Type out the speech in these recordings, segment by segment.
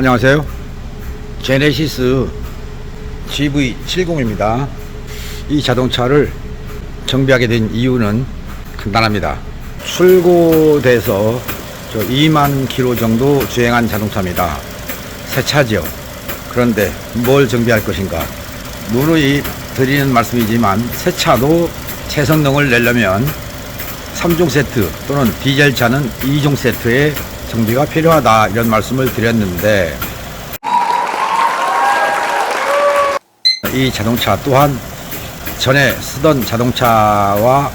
안녕하세요. 제네시스 GV70입니다. 이 자동차를 정비하게 된 이유는 간단합니다. 출고돼서 2만 킬로 정도 주행한 자동차입니다. 새 차죠. 그런데 뭘 정비할 것인가? 누누이 드리는 말씀이지만 새 차도 최성능을 내려면 3종 세트 또는 디젤 차는 2종 세트의 정비가 필요하다, 이런 말씀을 드렸는데, 이 자동차 또한 전에 쓰던 자동차와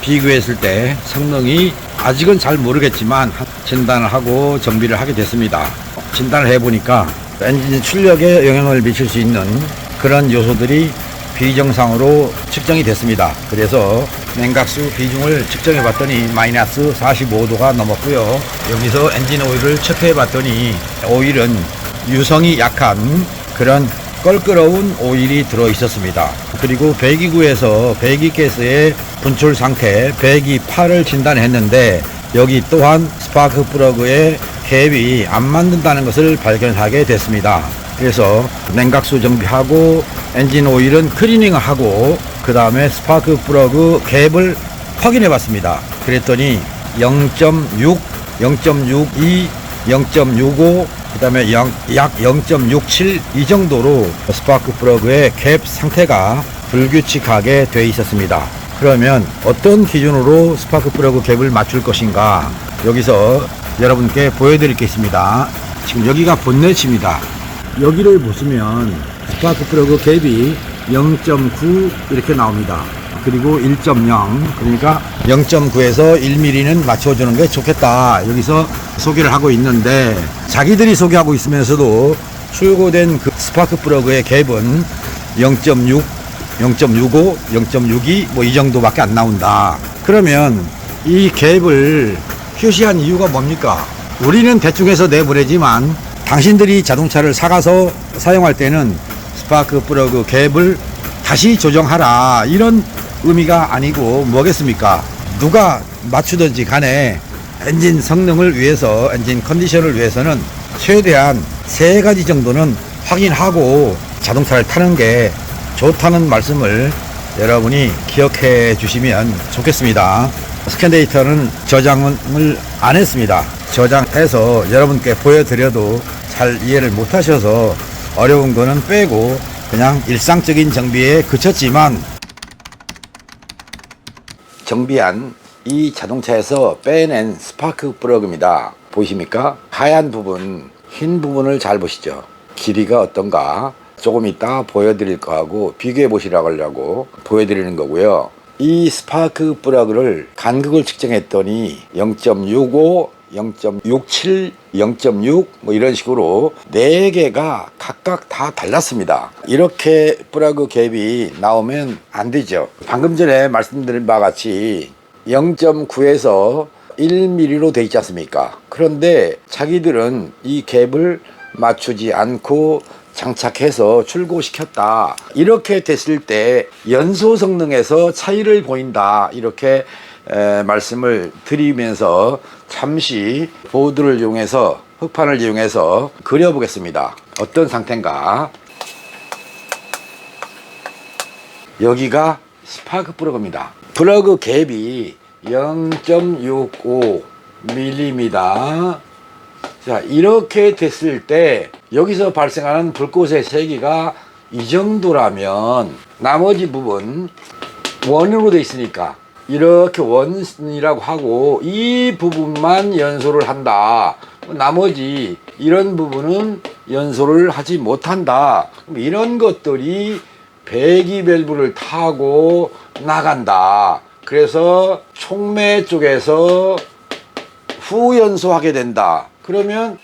비교했을 때 성능이 아직은 잘 모르겠지만 진단을 하고 정비를 하게 됐습니다. 진단을 해보니까 엔진 출력에 영향을 미칠 수 있는 그런 요소들이 비정상으로 측정이 됐습니다. 그래서 냉각수 비중을 측정해 봤더니 마이너스 45도가 넘었고요. 여기서 엔진 오일을 체크해 봤더니 오일은 유성이 약한 그런 껄끄러운 오일이 들어 있었습니다. 그리고 배기구에서 배기가스의 분출 상태 배기 8을 진단했는데, 여기 또한 스파크 플러그의 갭이 안 맞는다는 것을 발견하게 됐습니다. 그래서 냉각수 정비하고 엔진 오일은 클리닝을 하고 그 다음에 스파크 플러그 갭을 확인해 봤습니다. 그랬더니 0.6, 0.62, 0.65, 그 다음에 약 0.67 이 정도로 스파크 플러그의 갭 상태가 불규칙하게 되어 있었습니다. 그러면 어떤 기준으로 스파크 플러그 갭을 맞출 것인가? 여기서 여러분께 보여드릴 게 있습니다. 지금 여기가 본넷입니다. 여기를 보시면 스파크 플러그 갭이 0.9 이렇게 나옵니다. 그리고 1.0, 그러니까 0.9에서 1mm는 맞춰주는 게 좋겠다, 여기서 소개를 하고 있는데, 자기들이 소개하고 있으면서도 출고된 그 스파크 플러그의 갭은 0.6, 0.65, 0.62 뭐 이 정도밖에 안 나온다. 그러면 이 갭을 표시한 이유가 뭡니까? 우리는 대충 해서 내보내지만 당신들이 자동차를 사가서 사용할 때는 스파크 플러그 갭을 다시 조정하라, 이런 의미가 아니고 뭐겠습니까? 누가 맞추든지 간에 엔진 성능을 위해서, 엔진 컨디션을 위해서는 최대한 3가지 정도는 확인하고 자동차를 타는 게 좋다는 말씀을 여러분이 기억해 주시면 좋겠습니다. 스캔 데이터는 저장을 안 했습니다. 저장해서 여러분께 보여드려도 잘 이해를 못 하셔서 어려운 거는 빼고 그냥 일상적인 정비에 그쳤지만, 정비한 이 자동차에서 빼낸 스파크 플러그입니다. 보이십니까? 하얀 부분, 흰 부분을 잘 보시죠. 길이가 어떤가 조금 이따 보여드릴 거하고 비교해 보시라고 하려고 보여드리는 거고요. 이 스파크 플러그를 간극을 측정했더니 0.65, 0.67, 0.6 뭐 이런 식으로 4개가 각각 다 달랐습니다. 이렇게 플러그 갭이 나오면 안 되죠. 방금 전에 말씀드린 바와 같이 0.9에서 1mm로 돼 있지 않습니까? 그런데 자기들은 이 갭을 맞추지 않고 장착해서 출고시켰다. 이렇게 됐을 때 연소 성능에서 차이를 보인다, 이렇게 말씀을 드리면서 잠시 보드를 이용해서, 흑판을 이용해서 그려보겠습니다. 어떤 상태인가? 여기가 스파크 플러그입니다. 플러그 갭이 0.65mm. 자, 이렇게 됐을 때 여기서 발생하는 불꽃의 세기가 이 정도라면 나머지 부분 원으로 되어 있으니까 이렇게 원이라고 하고 이 부분만 연소를 한다. 나머지 이런 부분은 연소를 하지 못한다. 이런 것들이 배기 밸브를 타고 나간다. 그래서 촉매 쪽에서 후연소하게 된다. 그러면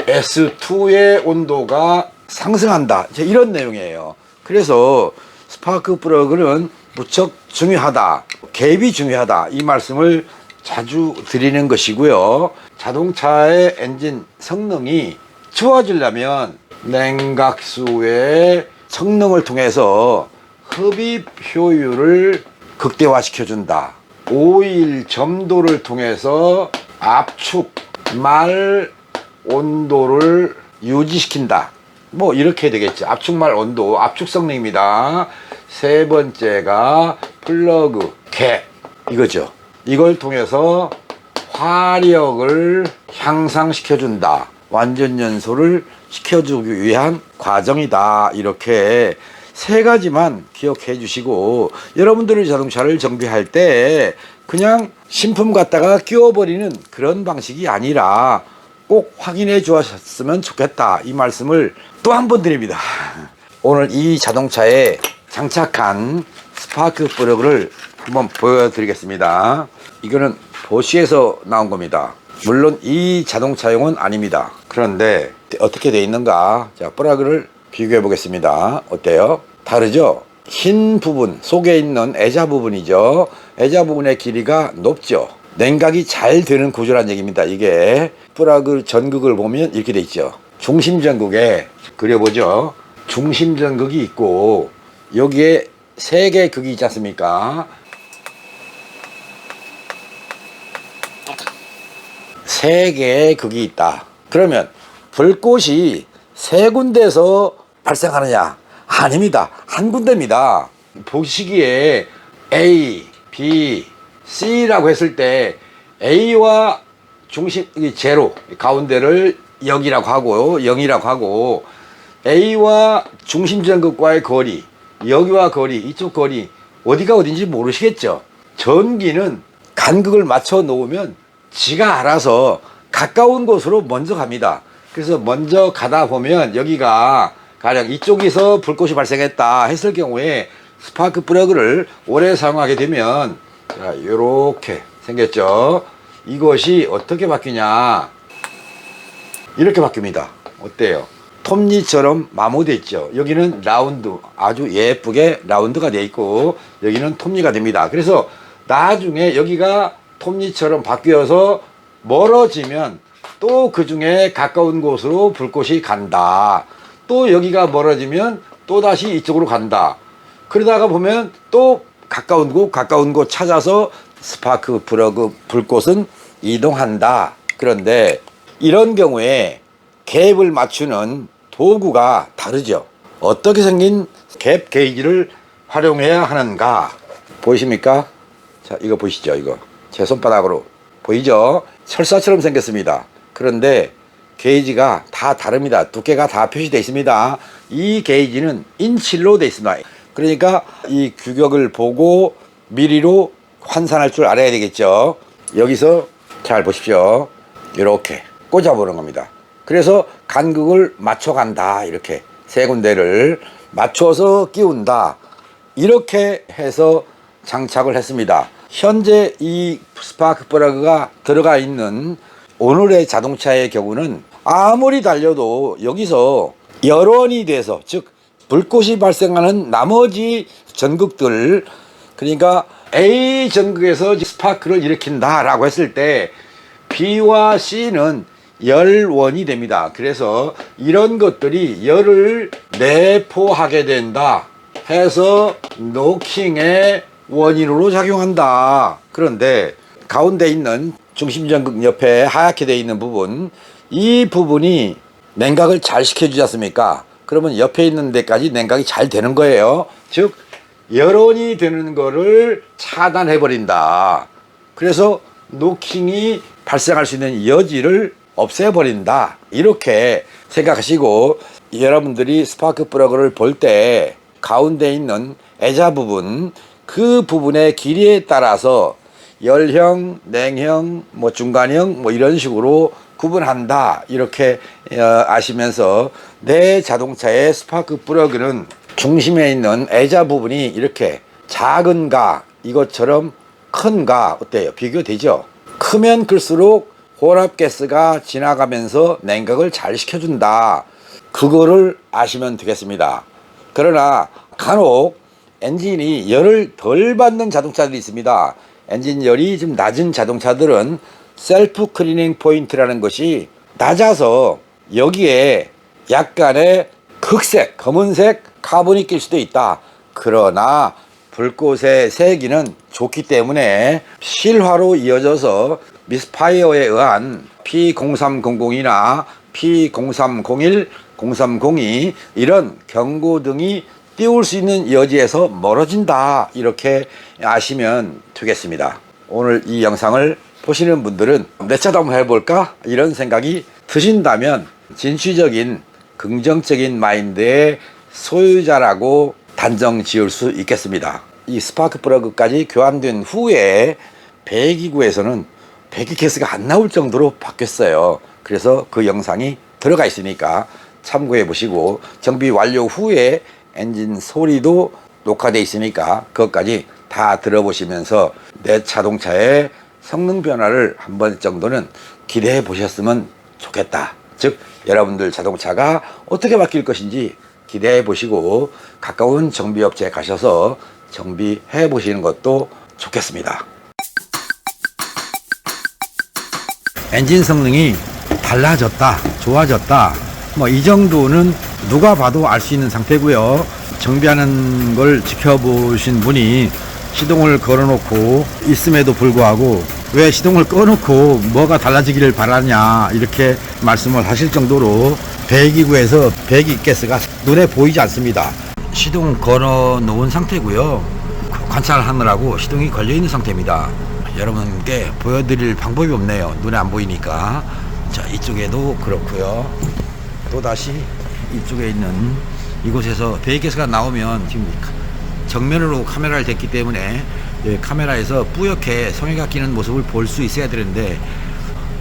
S2의 온도가 상승한다, 이런 내용이에요. 그래서 스파크 플러그는 무척 중요하다, 갭이 중요하다, 이 말씀을 자주 드리는 것이고요. 자동차의 엔진 성능이 좋아지려면 냉각수의 성능을 통해서 흡입 효율을 극대화시켜준다. 오일 점도를 통해서 압축 말 온도를 유지시킨다. 뭐 이렇게 되겠죠. 압축말 온도, 압축 성능입니다. 세 번째가 플러그 캡 이거죠. 이걸 통해서 화력을 향상시켜준다. 완전 연소를 시켜주기 위한 과정이다. 이렇게 세 가지만 기억해 주시고, 여러분들의 자동차를 정비할 때 그냥 신품 갖다가 끼워버리는 그런 방식이 아니라 꼭 확인해 주셨으면 좋겠다. 이 말씀을 또 한 번 드립니다. 오늘 이 자동차에 장착한 스파크 플러그를 한번 보여드리겠습니다. 이거는 보쉬에서 나온 겁니다. 물론 이 자동차용은 아닙니다. 그런데 어떻게 되어 있는가? 자, 플러그를 비교해 보겠습니다. 어때요? 다르죠? 흰 부분, 속에 있는 애자 부분이죠. 애자 부분의 길이가 높죠. 냉각이 잘 되는 구조란 얘기입니다. 이게 플러그 전극을 보면 이렇게 돼 있죠. 중심 전극에 그려보죠. 중심 전극이 있고 여기에 세 개의 극이 있지 않습니까? 세 개의 극이 있다. 그러면 불꽃이 세 군데에서 발생하느냐? 아닙니다. 한 군데입니다. 보시기에 A, B, C라고 했을 때 A와 중심, 제로, 가운데를 0이라고 하고 0이라고 하고, A와 중심 전극과의 거리, 여기와 거리, 이쪽 거리 어디가 어딘지 모르시겠죠. 전기는 간극을 맞춰 놓으면 지가 알아서 가까운 곳으로 먼저 갑니다. 그래서 먼저 가다 보면 여기가 가령 이쪽에서 불꽃이 발생했다 했을 경우에 스파크 플러그를 오래 사용하게 되면 자, 이렇게 생겼죠. 이것이 어떻게 바뀌냐, 이렇게 바뀝니다. 어때요? 톱니처럼 마모되어 있죠. 여기는 라운드, 아주 예쁘게 라운드가 되어 있고 여기는 톱니가 됩니다. 그래서 나중에 여기가 톱니처럼 바뀌어서 멀어지면 또 그 중에 가까운 곳으로 불꽃이 간다. 또 여기가 멀어지면 또 다시 이쪽으로 간다. 그러다가 보면 또 가까운 곳 찾아서 스파크 플러그 불꽃은 이동한다. 그런데 이런 경우에 갭을 맞추는 도구가 다르죠. 어떻게 생긴 갭 게이지를 활용해야 하는가 보이십니까? 자, 이거 보시죠. 이거 제 손바닥으로 보이죠? 철사처럼 생겼습니다. 그런데 게이지가 다 다릅니다. 두께가 다 표시되어 있습니다. 이 게이지는 인치로 되어 있습니다. 그러니까 이 규격을 보고 미리로 환산할 줄 알아야 되겠죠. 여기서 잘 보십시오. 이렇게 꽂아보는 겁니다. 그래서 간극을 맞춰간다. 이렇게 세 군데를 맞춰서 끼운다. 이렇게 해서 장착을 했습니다. 현재 이 스파크 플러그가 들어가 있는 오늘의 자동차의 경우는 아무리 달려도 여기서 열원이 돼서, 즉 불꽃이 발생하는 나머지 전극들, 그러니까 A 전극에서 스파크를 일으킨다 라고 했을 때 B와 C는 열원이 됩니다. 그래서 이런 것들이 열을 내포하게 된다 해서 노킹의 원인으로 작용한다. 그런데 가운데 있는 중심전극 옆에 하얗게 되어 있는 부분, 이 부분이 냉각을 잘 시켜주지 않습니까? 그러면 옆에 있는 데까지 냉각이 잘 되는 거예요. 즉 열원이 되는 거를 차단해 버린다. 그래서 노킹이 발생할 수 있는 여지를 없애버린다. 이렇게 생각하시고 여러분들이 스파크 플러그를 볼 때 가운데 있는 애자 부분, 그 부분의 길이에 따라서 열형, 냉형, 뭐 중간형, 뭐 이런 식으로 구분한다. 이렇게 아시면서 내 자동차의 스파크 플러그는 중심에 있는 애자 부분이 이렇게 작은가 이것처럼 큰가 어때요? 비교되죠? 크면 클수록 혼합가스가 지나가면서 냉각을 잘 시켜준다. 그거를 아시면 되겠습니다. 그러나 간혹 엔진이 열을 덜 받는 자동차들이 있습니다. 엔진 열이 좀 낮은 자동차들은 셀프 클리닝 포인트라는 것이 낮아서 여기에 약간의 흑색, 검은색 카본이 낄 수도 있다. 그러나 불꽃의 세기는 좋기 때문에 실화로 이어져서 미스파이어에 의한 P0300이나 P0301, 0302 이런 경고등이 띄울 수 있는 여지에서 멀어진다, 이렇게 아시면 되겠습니다. 오늘 이 영상을 보시는 분들은 내 차도 한번 해볼까 이런 생각이 드신다면 진취적인 긍정적인 마인드의 소유자라고 단정 지을 수 있겠습니다. 이 스파크 플러그까지 교환된 후에 배기구에서는 배기가스가 안 나올 정도로 바뀌었어요. 그래서 그 영상이 들어가 있으니까 참고해 보시고, 정비 완료 후에 엔진 소리도 녹화되어 있으니까 그것까지 다 들어보시면서 내 자동차의 성능 변화를 한 번 정도는 기대해 보셨으면 좋겠다. 즉 여러분들 자동차가 어떻게 바뀔 것인지 기대해 보시고 가까운 정비업체에 가셔서 정비해 보시는 것도 좋겠습니다. 엔진 성능이 달라졌다, 좋아졌다, 뭐 이 정도는 누가 봐도 알 수 있는 상태고요. 정비하는 걸 지켜보신 분이 시동을 걸어놓고 있음에도 불구하고 왜 시동을 꺼놓고 뭐가 달라지기를 바라냐 이렇게 말씀을 하실 정도로 배기구에서 배기가스가 눈에 보이지 않습니다. 시동 걸어 놓은 상태고요. 관찰하느라고 시동이 걸려 있는 상태입니다. 여러분께 보여드릴 방법이 없네요. 눈에 안 보이니까. 자, 이쪽에도 그렇고요. 또다시 이쪽에 있는 이곳에서 배기가스가 나오면 지금 정면으로 카메라를 댔기 때문에 카메라에서 뿌옇게 성에가 끼는 모습을 볼 수 있어야 되는데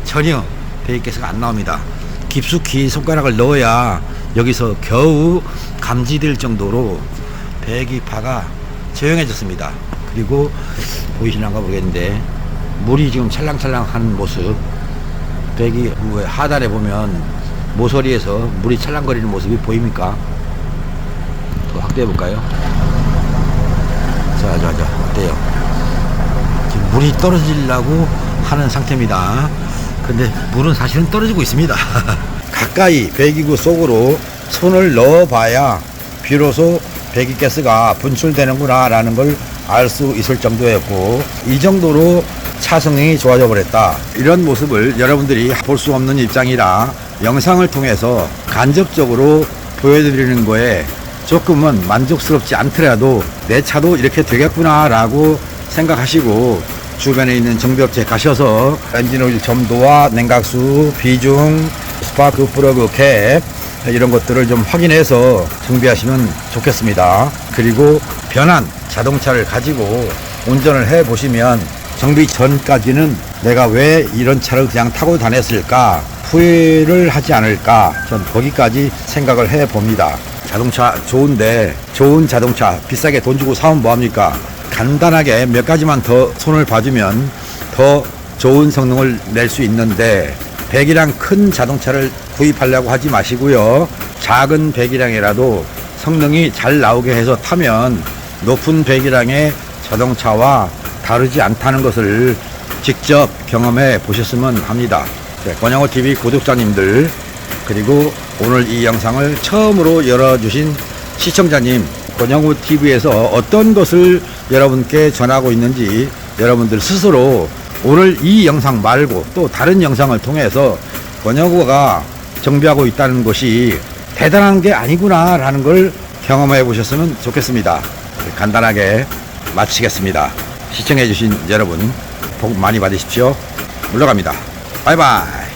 전혀 배기가스가 안 나옵니다. 깊숙이 손가락을 넣어야 여기서 겨우 감지될 정도로 배기파가 조용해졌습니다. 그리고 보이시는가 모르겠는데 물이 지금 찰랑찰랑하는 모습, 배기 하단에 보면 모서리에서 물이 찰랑거리는 모습이 보입니까? 더 확대해 볼까요? 자, 어때요? 지금 물이 떨어지려고 하는 상태입니다. 근데 물은 사실은 떨어지고 있습니다. 가까이 배기구 속으로 손을 넣어봐야 비로소 배기가스가 분출되는구나 라는 걸 알 수 있을 정도였고, 이 정도로 차 성능이 좋아져 버렸다, 이런 모습을 여러분들이 볼 수 없는 입장이라 영상을 통해서 간접적으로 보여드리는 거에 조금은 만족스럽지 않더라도 내 차도 이렇게 되겠구나 라고 생각하시고 주변에 있는 정비업체에 가셔서 엔진오일 점도와 냉각수, 비중, 스파크 플러그 캡 이런 것들을 좀 확인해서 정비하시면 좋겠습니다. 그리고 변한 자동차를 가지고 운전을 해 보시면 정비 전까지는 내가 왜 이런 차를 그냥 타고 다녔을까 후회를 하지 않을까, 전 거기까지 생각을 해 봅니다. 자동차 좋은데 좋은 자동차 비싸게 돈 주고 사면 뭐합니까? 간단하게 몇 가지만 더 손을 봐주면 더 좋은 성능을 낼 수 있는데, 배기량 큰 자동차를 구입하려고 하지 마시고요. 작은 배기량이라도 성능이 잘 나오게 해서 타면 높은 배기량의 자동차와 다르지 않다는 것을 직접 경험해 보셨으면 합니다. 권영호TV 구독자님들, 그리고 오늘 이 영상을 처음으로 열어주신 시청자님, 권영호TV에서 어떤 것을 여러분께 전하고 있는지 여러분들 스스로 오늘 이 영상 말고 또 다른 영상을 통해서 권영호가 정비하고 있다는 것이 대단한 게 아니구나 라는 걸 경험해 보셨으면 좋겠습니다. 간단하게 마치겠습니다. 시청해 주신 여러분 복 많이 받으십시오. 물러갑니다. 바이바이.